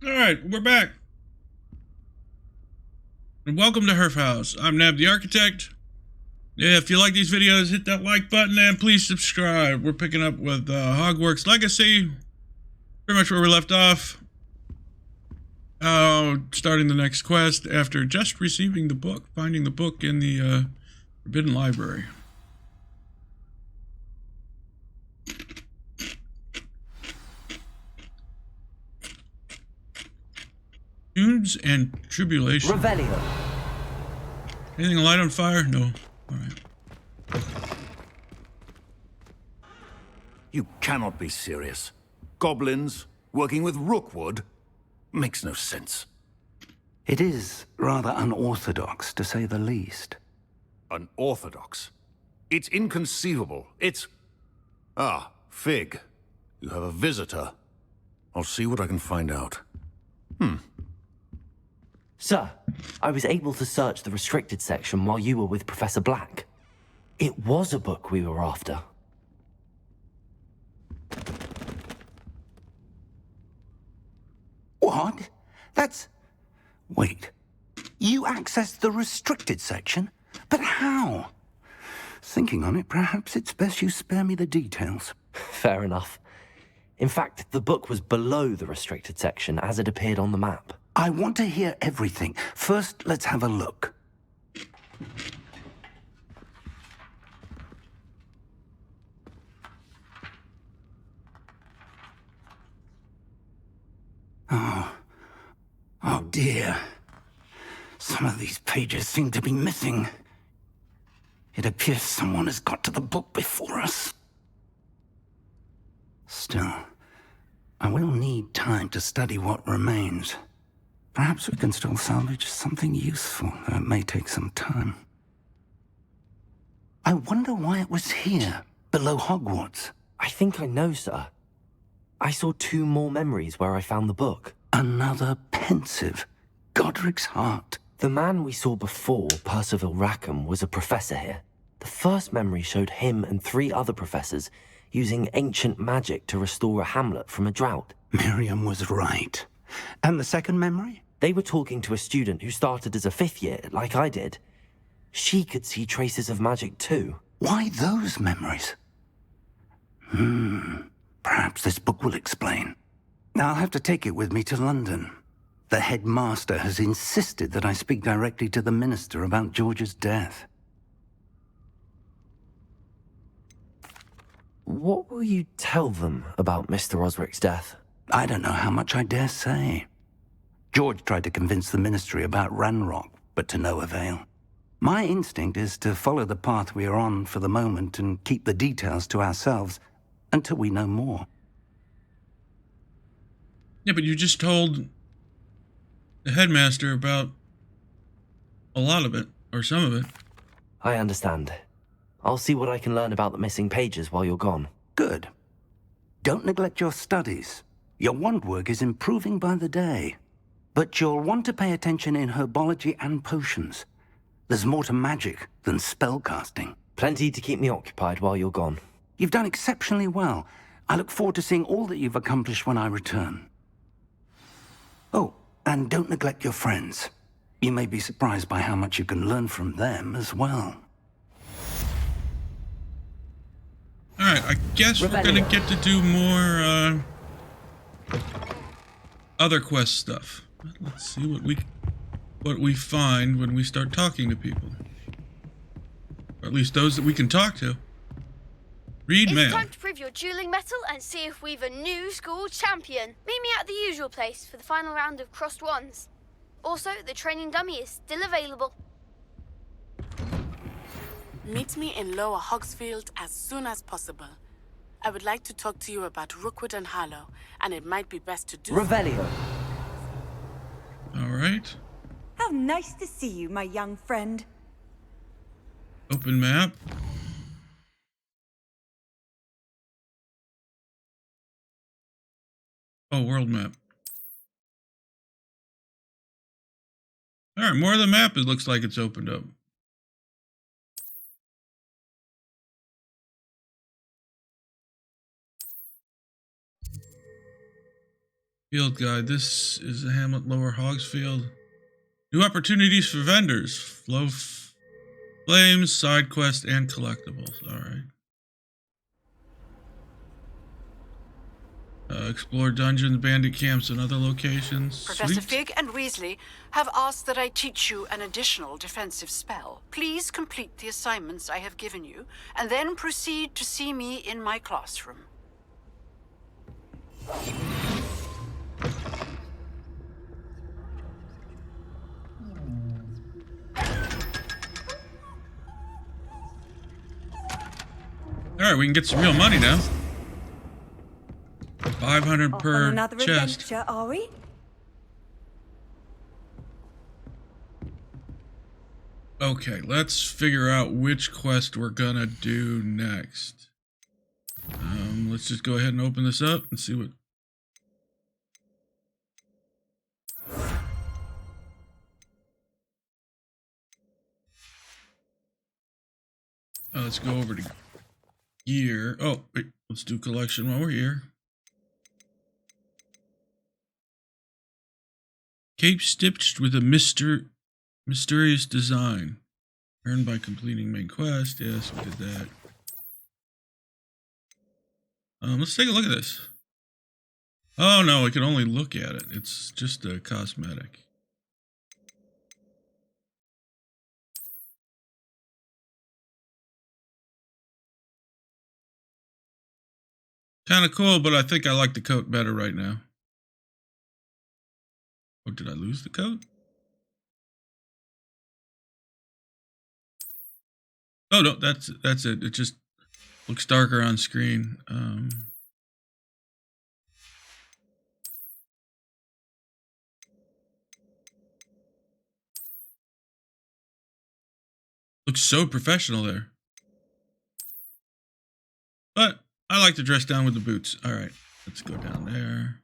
Alright, we're back. And welcome to Herf House. I'm NabsTheArchitect. Yeah, if you like these videos, hit that like button and please subscribe. We're picking up with Hogwarts Legacy. Pretty much where we left off. Starting the next quest after just receiving the book, finding the book in the Forbidden Library. Tunes and Tribulation. Revelio. Anything light on fire? No. Alright. You cannot be serious. Goblins working with Rookwood? Makes no sense. It is rather unorthodox, to say the least. Unorthodox? It's inconceivable. It's... Ah, Fig. You have a visitor. I'll see what I can find out. Sir, I was able to search the restricted section while you were with Professor Black. It was a book we were after. What? That's... Wait. You accessed the restricted section? But how? Thinking on it, perhaps it's best you spare me the details. Fair enough. In fact, the book was below the restricted section as it appeared on the map. I want to hear everything. First, let's have a look. Oh dear. Some of these pages seem to be missing. It appears someone has got to the book before us. Still, I will need time to study what remains. Perhaps we can still salvage something useful, though it may take some time. I wonder why it was here, below Hogwarts. I think I know, sir. I saw 2 more memories where I found the book. Another pensive. Godric's heart. The man we saw before, Percival Rackham, was a professor here. The first memory showed him and 3 other professors using ancient magic to restore a hamlet from a drought. Miriam was right. And the second memory? They were talking to a student who started as a 5th year, like I did. She could see traces of magic too. Why those memories? Perhaps this book will explain. Now I'll have to take it with me to London. The headmaster has insisted that I speak directly to the minister about George's death. What will you tell them about Mr. Osric's death? I don't know how much I dare say. George tried to convince the ministry about Ranrock, but to no avail. My instinct is to follow the path we are on for the moment and keep the details to ourselves until we know more. Yeah, but you just told the headmaster about a lot of it, or some of it. I understand. I'll see what I can learn about the missing pages while you're gone. Good. Don't neglect your studies. Your wand work is improving by the day. But you'll want to pay attention in herbology and potions. There's more to magic than spellcasting. Plenty to keep me occupied while you're gone. You've done exceptionally well. I look forward to seeing all that you've accomplished when I return. Oh, and don't neglect your friends. You may be surprised by how much you can learn from them as well. Alright, I guess we're gonna get to do more other quest stuff. Let's see what we find when we start talking to people. Or at least those that we can talk to. Read mail. It's time to prove your dueling mettle and see if we've a new school champion. Meet me at the usual place for the final round of crossed wands. Also, the training dummy is still available. Meet me in Lower Hogsfield as soon as possible. I would like to talk to you about Rookwood and Harlow, and it might be best to do... Revelio. Alright. How nice to see you, my young friend. Open map. Oh, world map. Alright, more of the map, it looks like it's opened up. Field guide. This is the Hamlet Lower Hogsfield. New opportunities for vendors. Flames, side quest, and collectibles. Alright. Explore dungeons, bandit camps, and other locations. Professor Sweet. Fig and Weasley have asked that I teach you an additional defensive spell. Please complete the assignments I have given you, and then proceed to see me in my classroom. Alright, we can get some real money now. 500 Off per on another chest. adventure, are we? Okay, let's figure out which quest we're gonna do next. Let's just go ahead and open this up and see what... let's go over to gear. Oh, wait, let's do collection while we're here. Cape stitched with a mysterious design. Earned by completing main quest. Yes, we did that. Let's take a look at this. Oh no, we can only look at it. It's just a cosmetic. Kind of cool, but I think I like the coat better right now. Oh, did I lose the coat? Oh no, that's it. It just looks darker on screen. Looks so professional there. But I like to dress down with the boots. All right, let's go down there.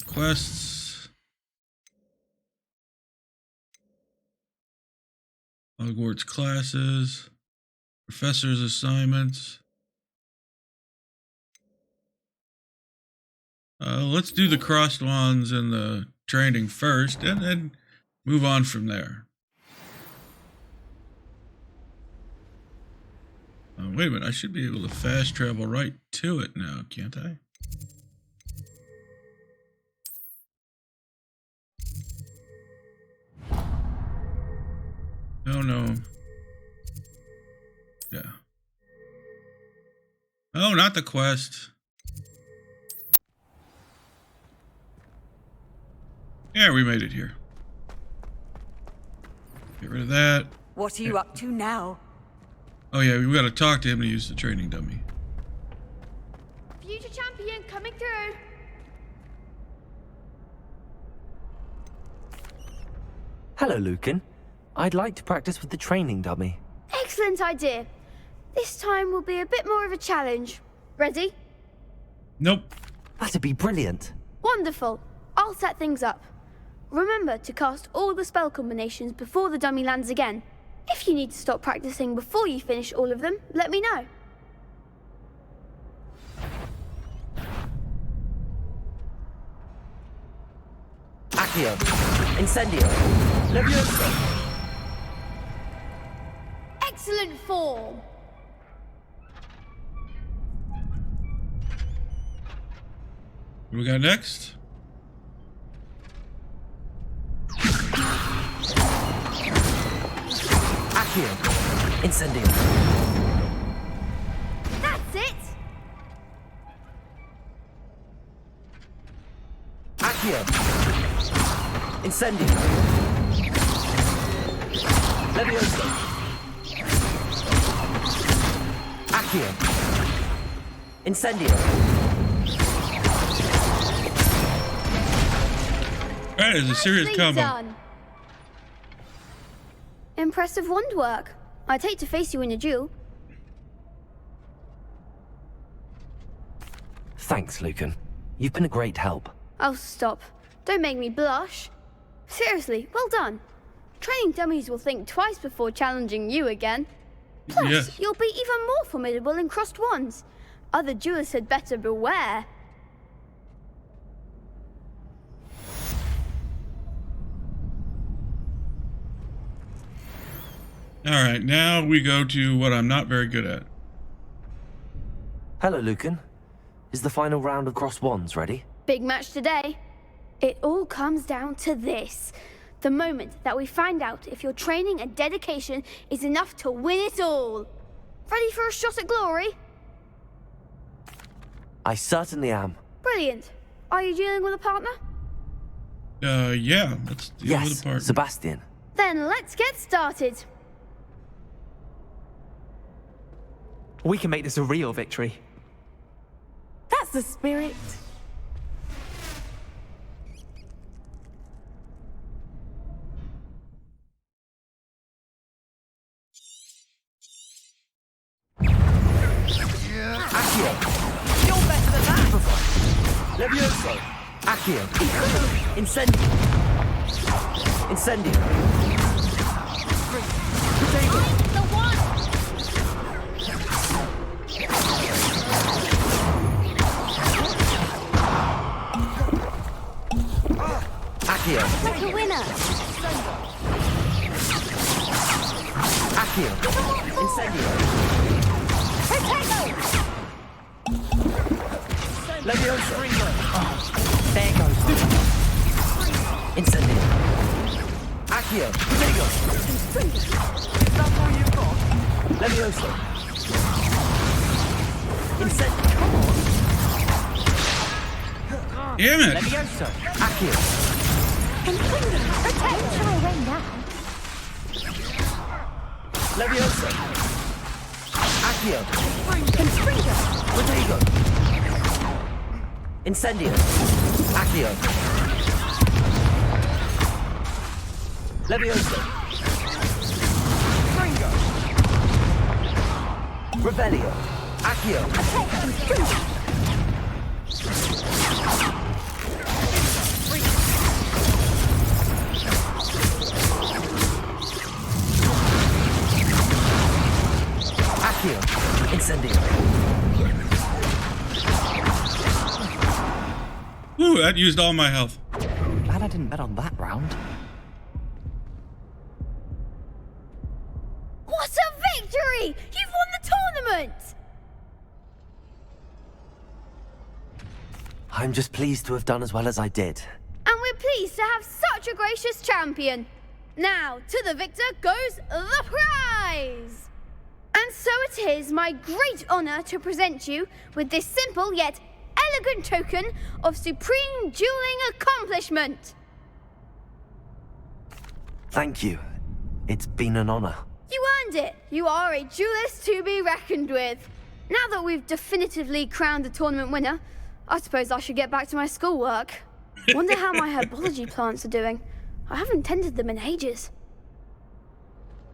Quests. Hogwarts classes. Professor's assignments. Let's do the crossed ones and the training first, and then move on from there. Wait a minute, I should be able to fast travel right to it now, can't I? Oh no. Yeah. Oh, not the quest. Yeah, we made it here. Get rid of that. What are you up to now? Oh yeah, we gotta talk to him to use the training dummy. Future champion coming through. Hello, Lucan. I'd like to practice with the training dummy. Excellent idea. This time will be a bit more of a challenge. Ready? Nope. That'd be brilliant. Wonderful. I'll set things up. Remember to cast all the spell combinations before the dummy lands again. If you need to stop practicing before you finish all of them, let me know. Accio. Incendio. Leviosa. Excellent form. What do we got next? Accio. Incendio. That's it. Accio. Incendio. Leviosa. Accio. Incendio. That is a serious Nicely combo. done. Impressive wand work. I'd hate to face you in a duel. Thanks, Lucan. You've been a great help. Oh, stop. Don't make me blush. Seriously, well done. Training dummies will think twice before challenging you again. Plus, Yes. you'll be even more formidable in crossed wands. Other duelists had better beware. Alright, now we go to what I'm not very good at. Hello, Lucan. Is the final round of Cross Wands ready? Big match today. It all comes down to this. The moment that we find out if your training and dedication is enough to win it all. Ready for a shot at glory? I certainly am. Brilliant. Are you dealing with a partner? Yeah, let's deal with Yes, the partner. Sebastian. Then let's get started. We can make this a real victory. That's the spirit. Accio. You're better than that. Levioso. Accio. Incendio. Incendio. Potato. The one! Accio. Like a winner! Accio. Incendio. Potato! Levioso. There goes. Incendio. Accio. Potato. Is that all you've got? Levioso. Incendio. Damn it! Levioso. Accio. Protect! Try away now. Levioso. Accio. Confringo! Potato. Incendio. Accio. Levioso. Fringo. Revelio. Accio. Accio. Incendio. Ooh, that used all my health. Glad I didn't bet on that round. What a victory! You've won the tournament! I'm just pleased to have done as well as I did. And we're pleased to have such a gracious champion. Now, to the victor goes the prize! And so it is my great honor to present you with this simple yet elegant token of supreme dueling accomplishment. Thank you. It's been an honor. You earned it. You are a duelist to be reckoned with. Now that we've definitively crowned the tournament winner, I suppose I should get back to my schoolwork. Wonder how my herbology plants are doing. I haven't tended them in ages.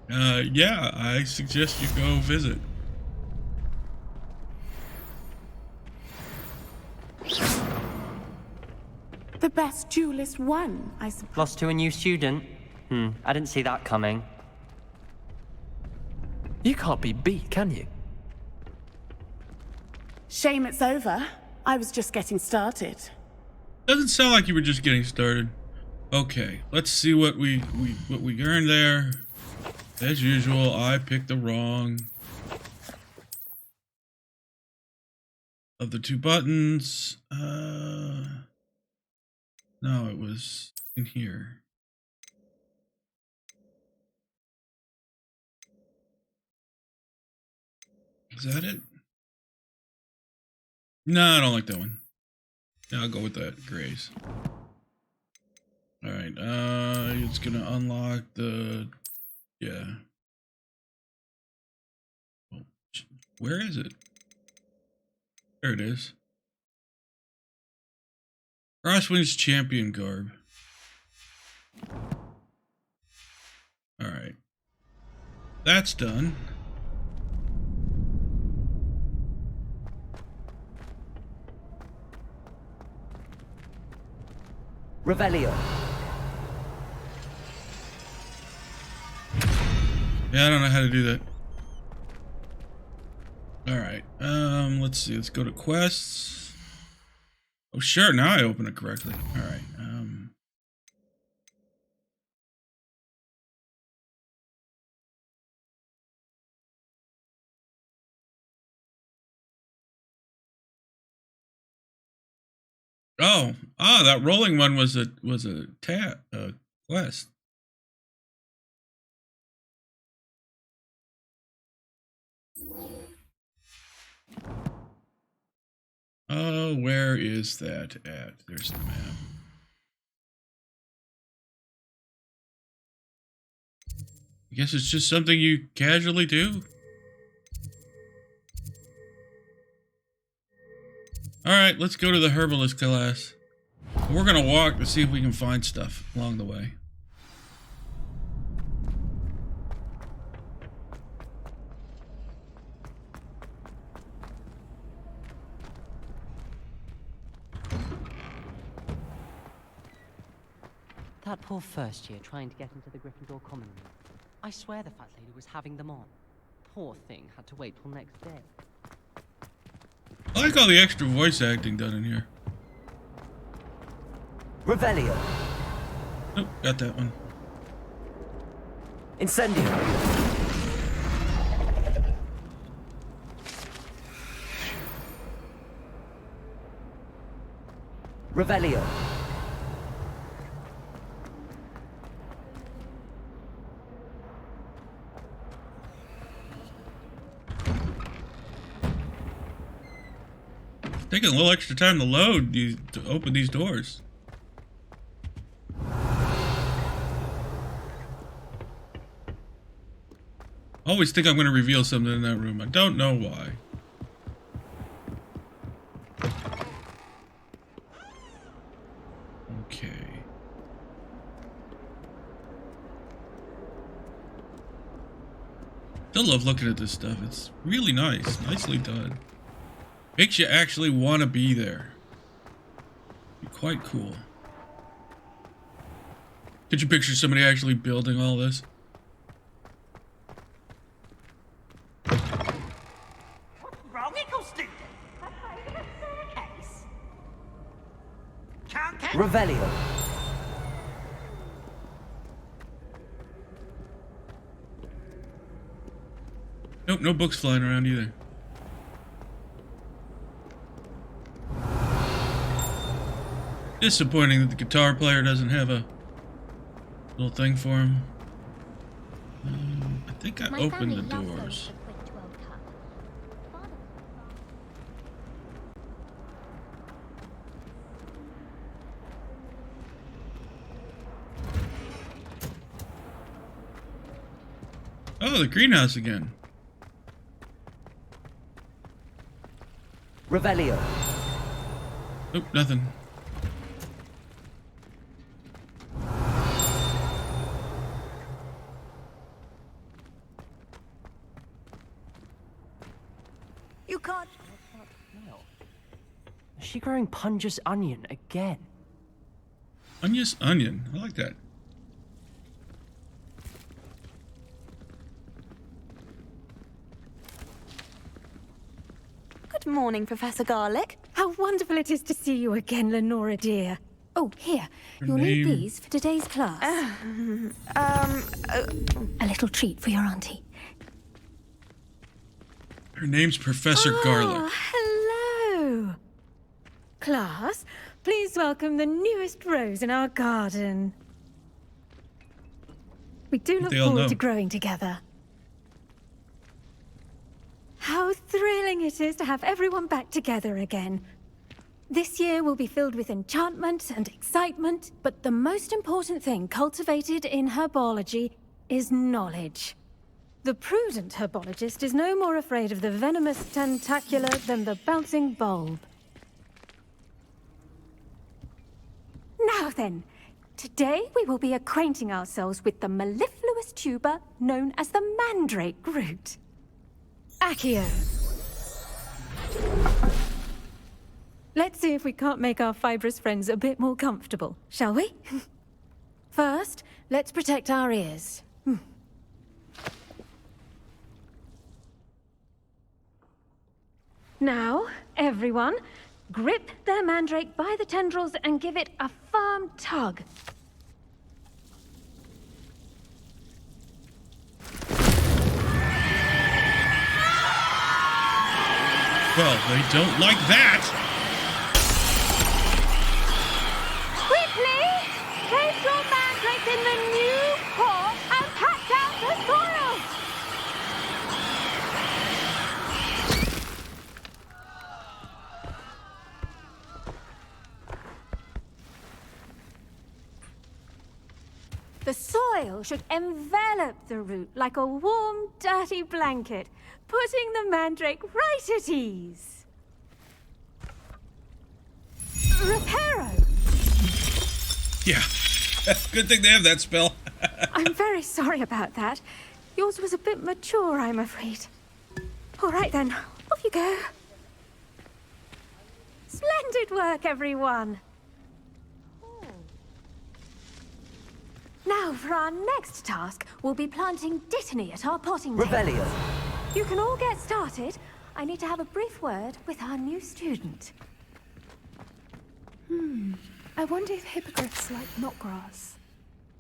Yeah, I suggest you go visit. The best duelist won, I suppose. Lost to a new student? I didn't see that coming. You can't be beat, can you? Shame it's over. I was just getting started. Doesn't sound like you were just getting started. Okay, let's see what we earned there. As usual, I picked the wrong of the two buttons. No, it was in here. Is that it? No, I don't like that one. Yeah, I'll go with that. Grace. Alright, it's gonna unlock the... Yeah. Oh, where is it? There it is. Crosswinds champion garb. Alright. That's done. Revelio. Yeah, I don't know how to do that. Alright, let's see, let's go to quests. Oh sure, now I open it correctly. Alright, Oh, that rolling one was a quest. Oh, where is that at? There's the map. I guess it's just something you casually do. Alright, let's go to the herbalist class. We're gonna walk to see if we can find stuff along the way. That poor first year trying to get into the Gryffindor common room. I swear the fat lady was having them on. Poor thing had to wait till next day. I like all the extra voice acting done in here. Revelio. Oh, got that one. Incendio. Revelio. Taking a little extra time to load to open these doors. Always think I'm going to reveal something in that room. I don't know why. Okay. Still love looking at this stuff. It's really nice. Nicely done. Makes you actually want to be there. Be quite cool. Could you picture somebody actually building all this? What's wrong, equal student? Can't get Revelio. Nope, no books flying around either. Disappointing that the guitar player doesn't have a little thing for him. I think I opened the doors. Oh, the greenhouse again. Revelio. Nope, nothing. You can't. Is she growing Punja's onion again? Punja's onion. I like that. Good morning, Professor Garlick. How wonderful it is to see you again, Lenora dear. Oh, here. You'll need these for today's class. A little treat for your auntie. Her name's Professor Garlic. Hello. Class, please welcome the newest rose in our garden. We do look forward to growing together. How thrilling it is to have everyone back together again. This year will be filled with enchantment and excitement, but the most important thing cultivated in herbology is knowledge. The prudent herbologist is no more afraid of the venomous tentacular than the bouncing bulb. Now then, today we will be acquainting ourselves with the mellifluous tuber known as the mandrake root. Accio. Let's see if we can't make our fibrous friends a bit more comfortable, shall we? First, let's protect our ears. Now, everyone, grip their mandrake by the tendrils and give it a firm tug. Well, they don't like that. The soil should envelop the root like a warm, dirty blanket, putting the mandrake right at ease. Reparo! Yeah. Good thing they have that spell. I'm very sorry about that. Yours was a bit mature, I'm afraid. All right then, off you go. Splendid work, everyone. Now, for our next task, we'll be planting Dittany at our potting table. Revelio. You can all get started. I need to have a brief word with our new student. I wonder if hippogriffs like knotgrass.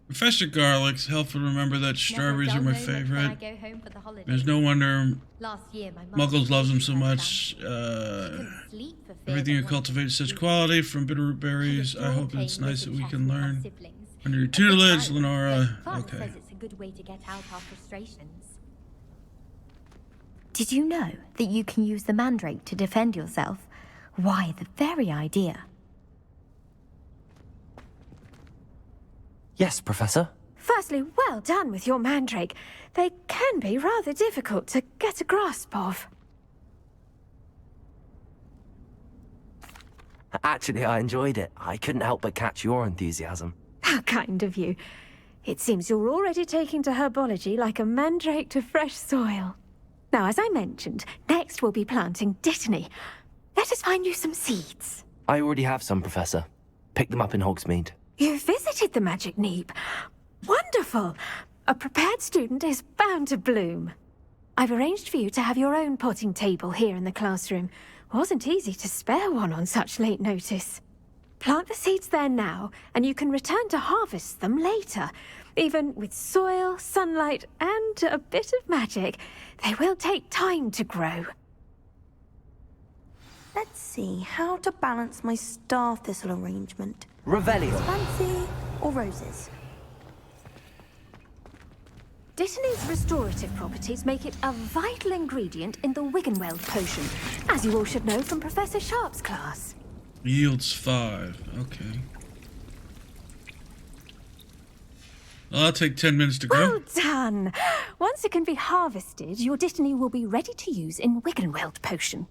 Professor Garlic's helpful to remember that strawberries are my favorite. There's no wonder Muggles loves them so much. Everything you cultivate is such quality, from bitterroot berries. I hope it's nice that we can learn. Under your tutelage, Lenora. Okay. It's a good way to get out our frustrations. Did you know that you can use the mandrake to defend yourself? Why, the very idea. Yes, Professor. Firstly, well done with your mandrake. They can be rather difficult to get a grasp of. Actually, I enjoyed it. I couldn't help but catch your enthusiasm. How kind of you. It seems you're already taking to herbology like a mandrake to fresh soil. Now, as I mentioned, next we'll be planting Dittany. Let us find you some seeds. I already have some, Professor. Picked them up in Hogsmeade. You visited the Magic Neep. Wonderful! A prepared student is bound to bloom. I've arranged for you to have your own potting table here in the classroom. Wasn't easy to spare one on such late notice. Plant the seeds there now, and you can return to harvest them later. Even with soil, sunlight, and a bit of magic, they will take time to grow. Let's see how to balance my star thistle arrangement. Revelio. Fancy or roses? Dittany's restorative properties make it a vital ingredient in the Wiggenweld potion, as you all should know from Professor Sharp's class. Yields 5. Okay. Well, I'll take 10 minutes to grow. Well done! Once it can be harvested, your Dittany will be ready to use in Wiggenweld potion.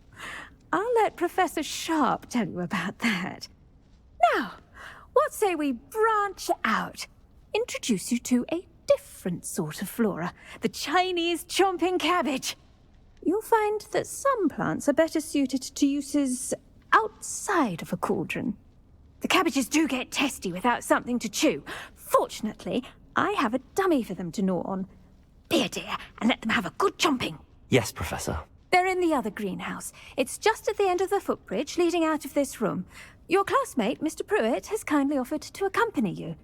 I'll let Professor Sharp tell you about that. Now, what say we branch out? Introduce you to a different sort of flora, the Chinese chomping cabbage. You'll find that some plants are better suited to uses outside of a cauldron. The cabbages do get testy without something to chew. Fortunately, I have a dummy for them to gnaw on. Be a dear and let them have a good chomping. Yes, Professor. They're in the other greenhouse. It's just at the end of the footbridge leading out of this room. Your classmate, Mr. Pruitt, has kindly offered to accompany you.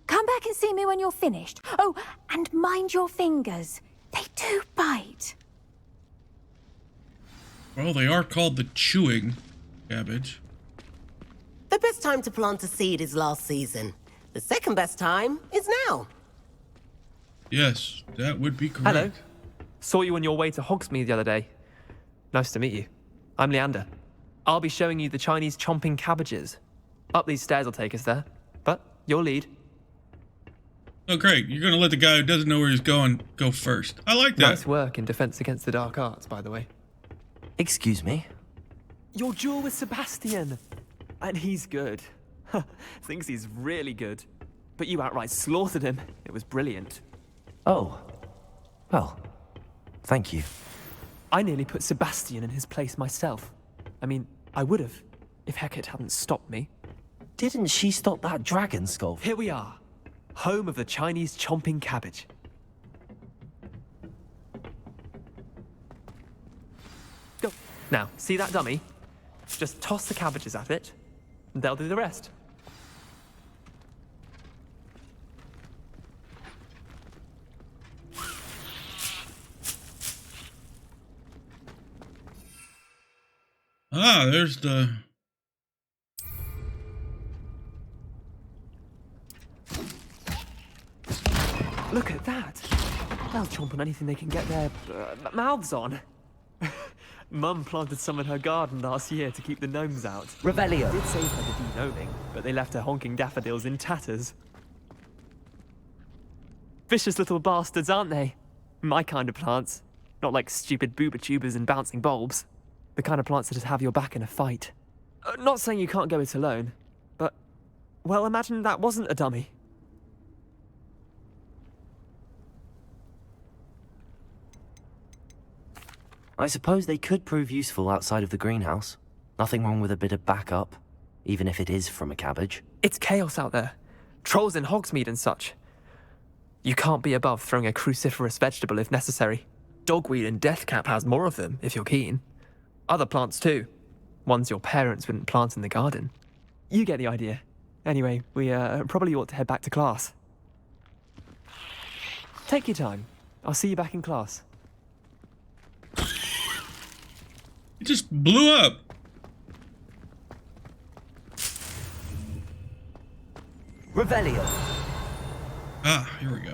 Come back and see me when you're finished. Oh, and mind your fingers. They do bite. Well, they are called the chewing cabbage. The best time to plant a seed is last season. The second best time is now. Yes, that would be correct. Hello. Saw you on your way to Hogsmeade the other day. Nice to meet you. I'm Leander. I'll be showing you the Chinese chomping cabbages. Up these stairs will take us there. But your lead. Oh, great. You're going to let the guy who doesn't know where he's going go first. I like that. Nice work in Defense Against the Dark Arts, by the way. Excuse me? Your duel with Sebastian. And he's good. Thinks he's really good. But you outright slaughtered him. It was brilliant. Oh. Well, thank you. I nearly put Sebastian in his place myself. I mean, I would have, if Hecate hadn't stopped me. Didn't she stop that dragon skull? Here we are. Home of the Chinese chomping cabbage. Go. Now, see that dummy? Just toss the cabbages at it, and they'll do the rest. Ah, there's the... Look at that. They'll chomp on anything they can get their mouths on. Mum planted some in her garden last year to keep the gnomes out. Revelio. Did save her the de-gnoming, but they left her honking daffodils in tatters. Vicious little bastards, aren't they? My kind of plants. Not like stupid booba tubers and bouncing bulbs. The kind of plants that just have your back in a fight. Not saying you can't go it alone, but, well, imagine that wasn't a dummy. I suppose they could prove useful outside of the greenhouse. Nothing wrong with a bit of backup, even if it is from a cabbage. It's chaos out there. Trolls in Hogsmeade and such. You can't be above throwing a cruciferous vegetable if necessary. Dogweed and deathcap has more of them, if you're keen. Other plants too. Ones your parents wouldn't plant in the garden. You get the idea. Anyway, we probably ought to head back to class. Take your time. I'll see you back in class. It just blew up. Revelio. Ah, here we go.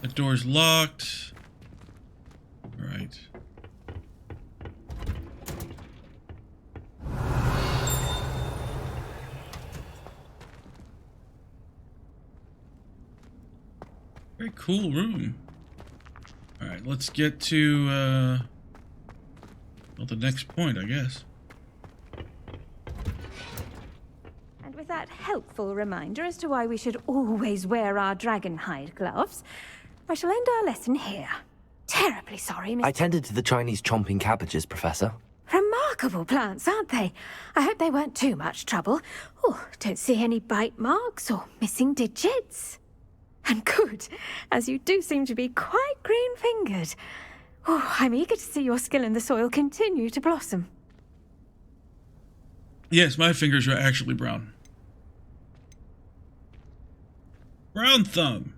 The door's locked. All right. Very cool room. All right, let's get to well, the next point, I guess. And with that helpful reminder as to why we should always wear our dragon hide gloves, I shall end our lesson here. Terribly sorry, Miss... I tended to the Chinese chomping cabbages, Professor. Remarkable plants, aren't they? I hope they weren't too much trouble. Oh, don't see any bite marks or missing digits. And good, as you do seem to be quite green-fingered. Oh, I'm eager to see your skill in the soil continue to blossom. Yes, my fingers are actually brown. Brown thumb.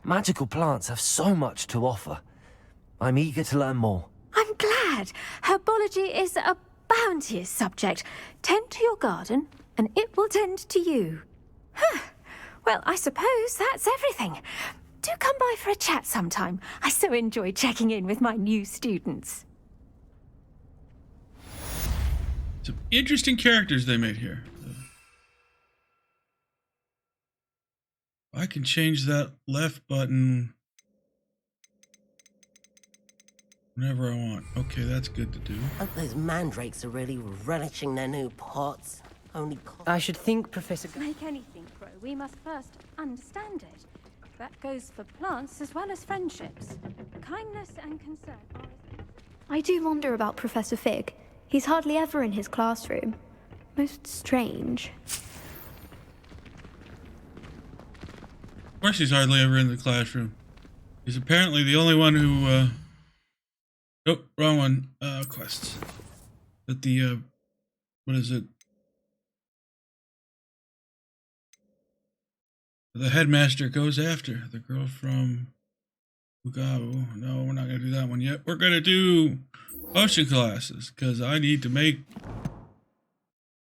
Magical plants have so much to offer. I'm eager to learn more. I'm glad. Herbology is a bounteous subject. Tend to your garden, and it will tend to you. Huh. Well, I suppose that's everything. Do come by for a chat sometime. I so enjoy checking in with my new students. Some interesting characters they made here. I can change that left button whenever I want. Okay, that's good to do. Hope those mandrakes are really relishing their new pots. Only I should think, Professor... To make anything grow, we must first understand it. That goes for plants as well as friendships. Kindness and concern are... I do wonder about Professor Fig. He's hardly ever in his classroom. Most strange. Of course he's hardly ever in the classroom. He's apparently the only one who, oh, wrong one. Quests. That the, what is it? The headmaster goes after. The girl from Ugabo. No, we're not going to do that one yet. We're going to do potion classes, because I need to make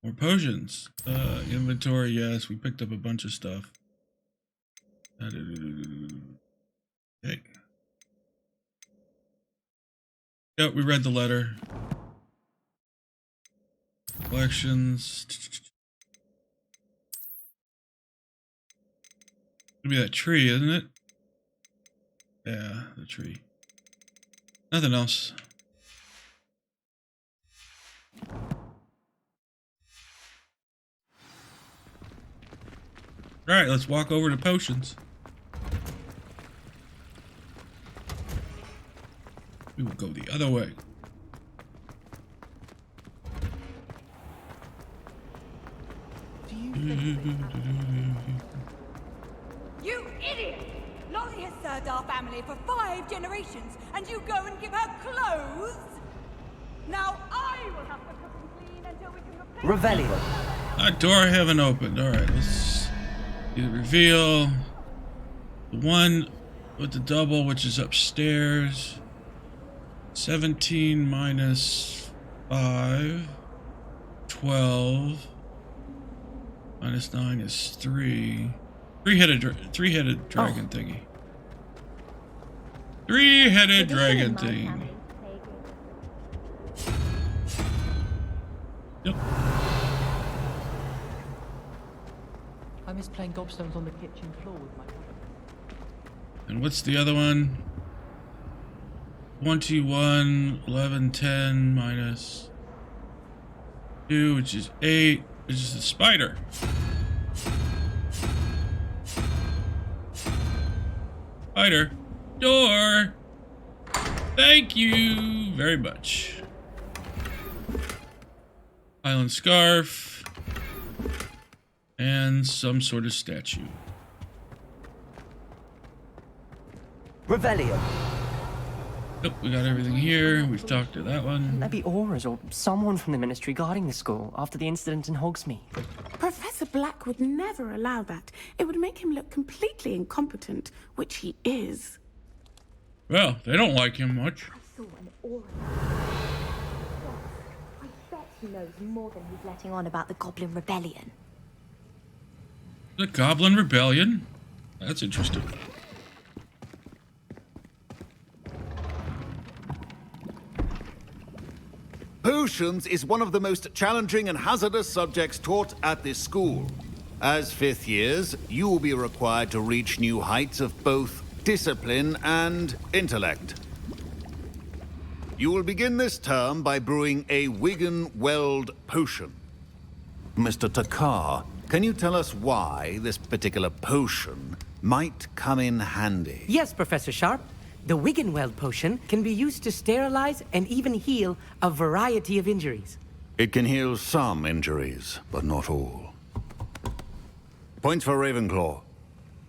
more potions. Inventory, yes, we picked up a bunch of stuff. Okay. Yep, we read the letter. Collections. It'll be that tree, isn't it? Yeah, the tree. Nothing else. Alright, let's walk over to potions. We will go the other way. You idiot! Lottie has served our family for 5 generations, and you go and give her clothes? Now I will have to cook and clean until we can replace... Revelio. That door I haven't opened. Alright, let's do the reveal. The one with the double, which is upstairs. 17 minus 5. 12. Minus 9 is 3. Three-headed dragon thingy. Three-headed dragon thing. Yep. I miss playing gobstones on the kitchen floor with my brother. And what's the other one? 21, 11, 10 minus 2, which is 8, which is the spider. Spider. Door. Thank you very much. Island scarf. And some sort of statue. Revelio. Yep, we got everything here. We've talked to that one. Maybe auras or someone from the ministry guarding the school after the incident in Hogsmeade. Professor Black would never allow that. It would make him look completely incompetent, which he is. Well, they don't like him much. I saw an aura. I bet he knows more than he's letting on about the Goblin Rebellion. The Goblin Rebellion? That's interesting. Potions is one of the most challenging and hazardous subjects taught at this school. As fifth years, you will be required to reach new heights of both discipline and intellect. You will begin this term by brewing a Wiggenweld potion. Mr. Takar, can you tell us why this particular potion might come in handy? Yes, Professor Sharp. The Wiggenweld potion can be used to sterilize and even heal a variety of injuries. It can heal some injuries, but not all. Points for Ravenclaw.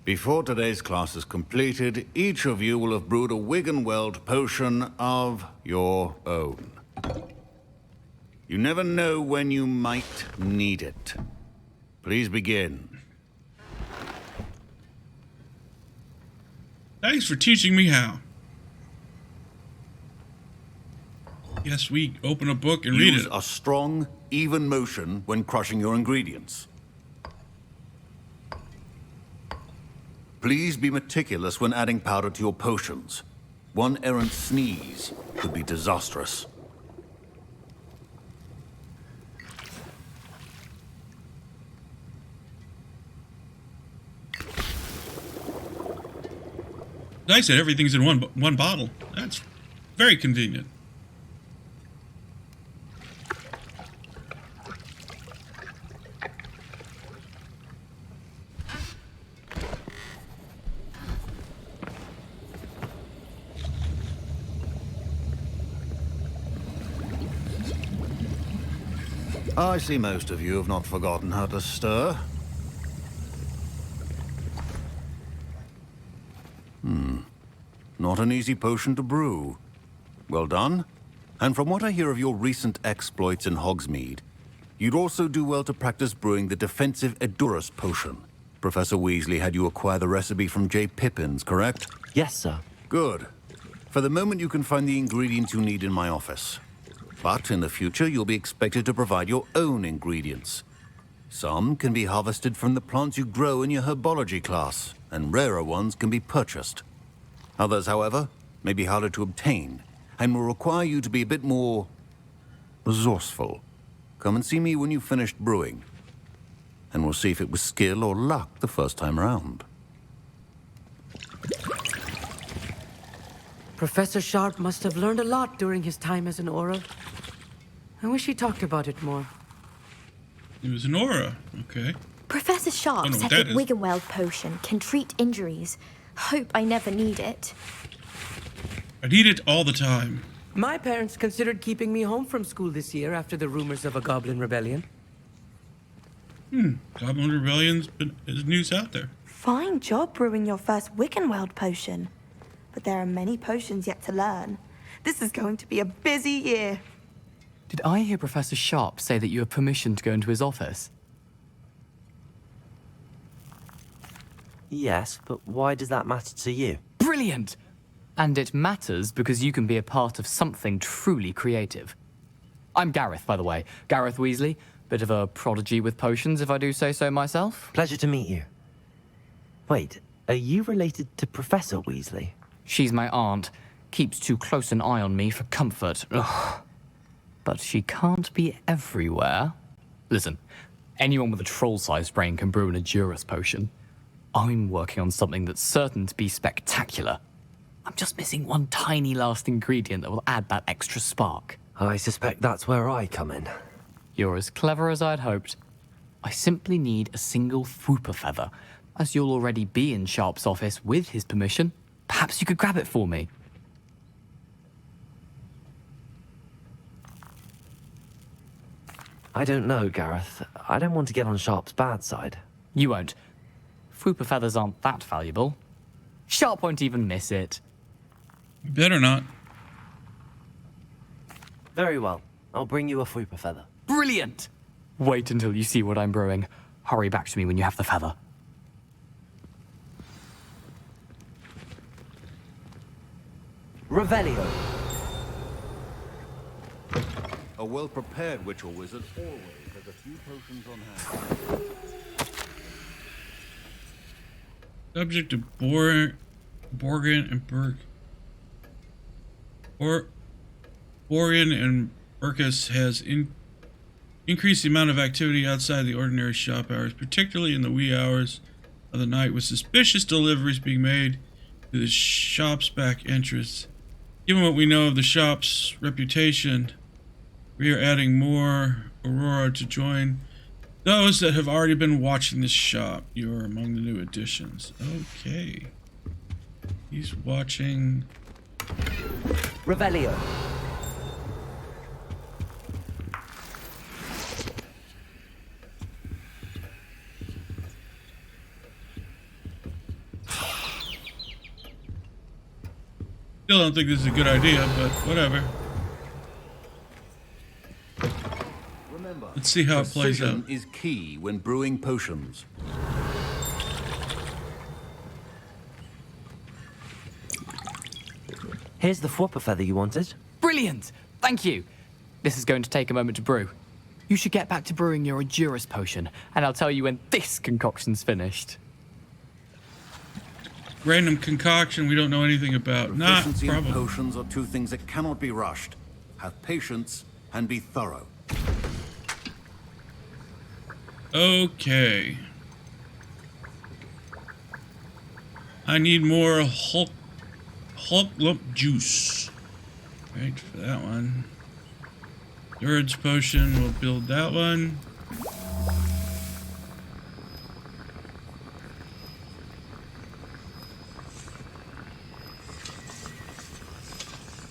Before today's class is completed, each of you will have brewed a Wiggenweld potion of your own. You never know when you might need it. Please begin. Thanks for teaching me how. Yes, we open a book and read it. Use a strong, even motion when crushing your ingredients. Please be meticulous when adding powder to your potions. One errant sneeze could be disastrous. Nice that everything's in one bottle. That's very convenient. I see most of you have not forgotten how to stir. Not an easy potion to brew. Well done. And from what I hear of your recent exploits in Hogsmeade, you'd also do well to practice brewing the defensive Edurus potion. Professor Weasley had you acquire the recipe from J. Pippins, correct? Yes, sir. Good. For the moment, you can find the ingredients you need in my office. But in the future, you'll be expected to provide your own ingredients. Some can be harvested from the plants you grow in your herbology class, and rarer ones can be purchased. Others, however, may be harder to obtain, and will require you to be a bit more resourceful. Come and see me when you've finished brewing, and we'll see if it was skill or luck the first time around. Professor Sharp must have learned a lot during his time as an Aura. I wish he talked about it more. It was an aura, okay. Professor Sharp said that Wiggenweld potion can treat injuries. Hope I never need it. I need it all the time. My parents considered keeping me home from school this year after the rumors of a Goblin Rebellion. Goblin Rebellion's is news out there. Fine job brewing your first Wiggenweld potion. But there are many potions yet to learn. This is going to be a busy year. Did I hear Professor Sharp say that you have permission to go into his office? Yes, but why does that matter to you? Brilliant! And it matters because you can be a part of something truly creative. I'm Gareth, by the way. Gareth Weasley. Bit of a prodigy with potions, if I do say so myself. Pleasure to meet you. Wait, are you related to Professor Weasley? She's my aunt. Keeps too close an eye on me for comfort. Ugh. but she can't be everywhere. Listen, anyone with a troll-sized brain can brew an Endurance potion. I'm working on something that's certain to be spectacular. I'm just missing one tiny last ingredient that will add that extra spark. I suspect that's where I come in. You're as clever as I'd hoped. I simply need a single Fwooper feather. As you'll already be in Sharp's office with his permission, perhaps you could grab it for me. I don't know, Gareth. I don't want to get on Sharp's bad side. You won't. Fwooper feathers aren't that valuable. Sharp won't even miss it. Better not. Very well. I'll bring you a Fwooper feather. Brilliant! Wait until you see what I'm brewing. Hurry back to me when you have the feather. Revelio. A well-prepared witch or wizard always has a few potions on hand. Subject to Borgen and Burke. Borgen and Burkus has increased the amount of activity outside the ordinary shop hours, particularly in the wee hours of the night, with suspicious deliveries being made to the shop's back entrance. Given what we know of the shop's reputation, we are adding more Aurora to join those that have already been watching this shop. You're among the new additions. Okay. He's watching. Revelio. Still don't think this is a good idea, but whatever. Let's see how it plays out. Precision is key when brewing potions. Here's the Fwooper feather you wanted. Brilliant! Thank you! This is going to take a moment to brew. You should get back to brewing your Endurance potion, and I'll tell you when this concoction's finished. Random concoction we don't know anything about. Not Proficiency in probably. potions are two things that cannot be rushed. Have patience and be thorough. Okay. I need more Hulk lump juice. Right, for that one. Endurance potion, we'll build that one.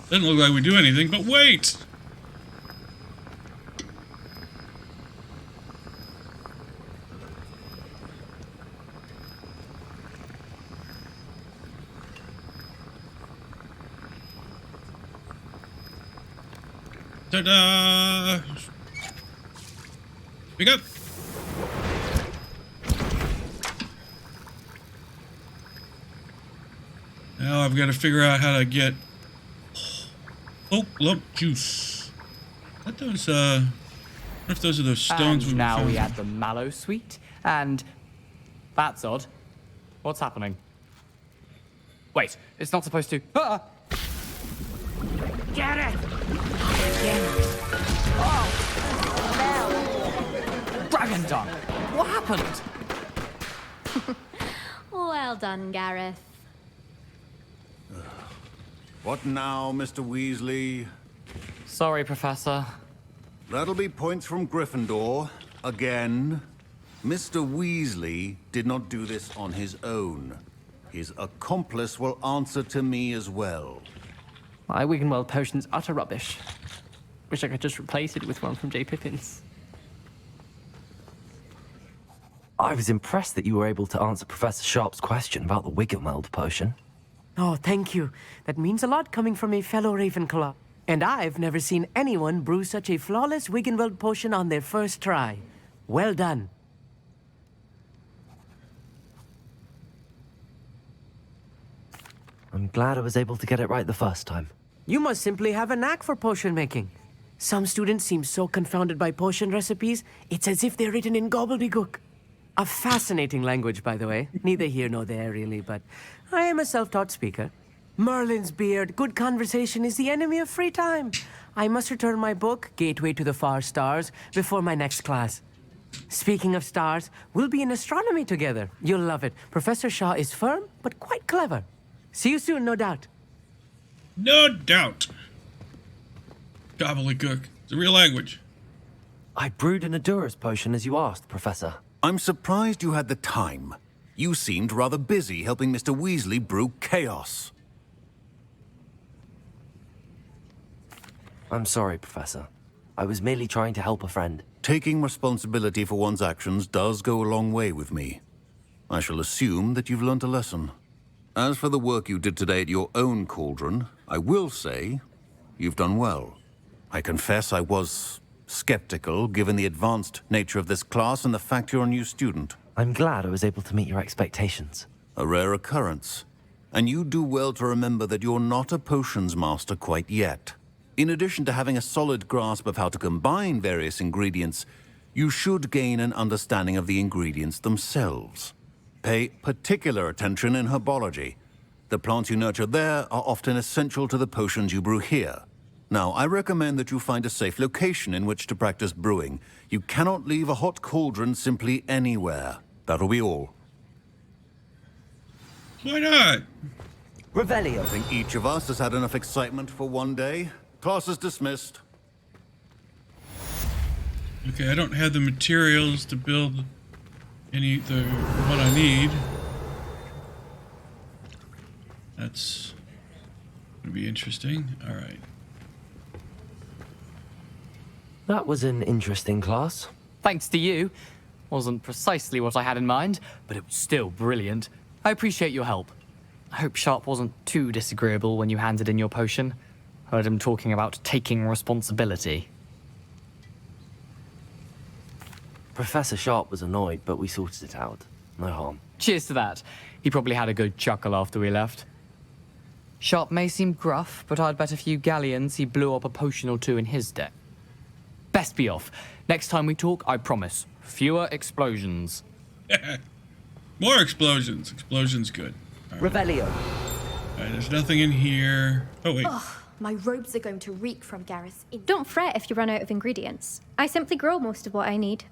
Doesn't look like we do anything, but wait! Ta-da! Pick up! Now I've got to figure out how to get oak lump juice. What those, I wonder if those are those stones And now we found. add the mallow sweet, and that's odd. What's happening? Wait, it's not supposed to. Ah! Get it! Dragon Dung! What happened? Well done, Gareth. What now, Mr. Weasley? Sorry, Professor. That'll be points from Gryffindor. Again. Mr. Weasley did not do this on his own. His accomplice will answer to me as well. My Wiggenweld potion's utter rubbish. Wish I could just replace it with one from J. Pippin's. I was impressed that you were able to answer Professor Sharp's question about the Wiggenweld potion. Oh, thank you. That means a lot coming from a fellow Ravenclaw. And I've never seen anyone brew such a flawless Wiggenweld potion on their first try. Well done. I'm glad I was able to get it right the first time. You must simply have a knack for potion making. Some students seem so confounded by potion recipes, it's as if they're written in gobbledygook. A fascinating language, by the way. Neither here nor there, really, but I am a self-taught speaker. Merlin's beard, good conversation is the enemy of free time. I must return my book, Gateway to the Far Stars, before my next class. Speaking of stars, we'll be in astronomy together. You'll love it. Professor Shaw is firm, but quite clever. See you soon, no doubt. No doubt. Gobbledygook. It's a real language. I brewed an Adura's potion as you asked, Professor. I'm surprised you had the time. You seemed rather busy helping Mr. Weasley brew chaos. I'm sorry, Professor. I was merely trying to help a friend. Taking responsibility for one's actions does go a long way with me. I shall assume that you've learnt a lesson. As for the work you did today at your own cauldron, I will say you've done well. I confess I was skeptical, given the advanced nature of this class and the fact you're a new student. I'm glad I was able to meet your expectations. A rare occurrence. And you do well to remember that you're not a potions master quite yet. In addition to having a solid grasp of how to combine various ingredients, you should gain an understanding of the ingredients themselves. Pay particular attention in herbology. The plants you nurture there are often essential to the potions you brew here. Now, I recommend that you find a safe location in which to practice brewing. You cannot leave a hot cauldron simply anywhere. That'll be all. Why not? Revelio. I think each of us has had enough excitement for one day. Class is dismissed. Okay, I don't have the materials to build what I need. That's gonna be interesting. All right. That was an interesting class. Thanks to you. Wasn't precisely what I had in mind, but it was still brilliant. I appreciate your help. I hope Sharp wasn't too disagreeable when you handed in your potion. Heard him talking about taking responsibility. Professor Sharp was annoyed, but we sorted it out. No harm. Cheers to that. He probably had a good chuckle after we left. Sharp may seem gruff, but I'd bet a few galleons he blew up a potion or two in his deck. Best be off. Next time we talk, I promise. Fewer explosions. More explosions. Explosions good. All right. Revelio. All right, there's nothing in here. Oh, wait. Ugh, my robes are going to reek from Gareth's. Don't fret if you run out of ingredients. I simply grow most of what I need.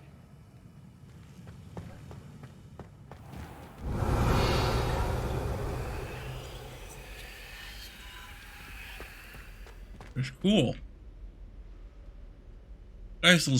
That's cool. Nice little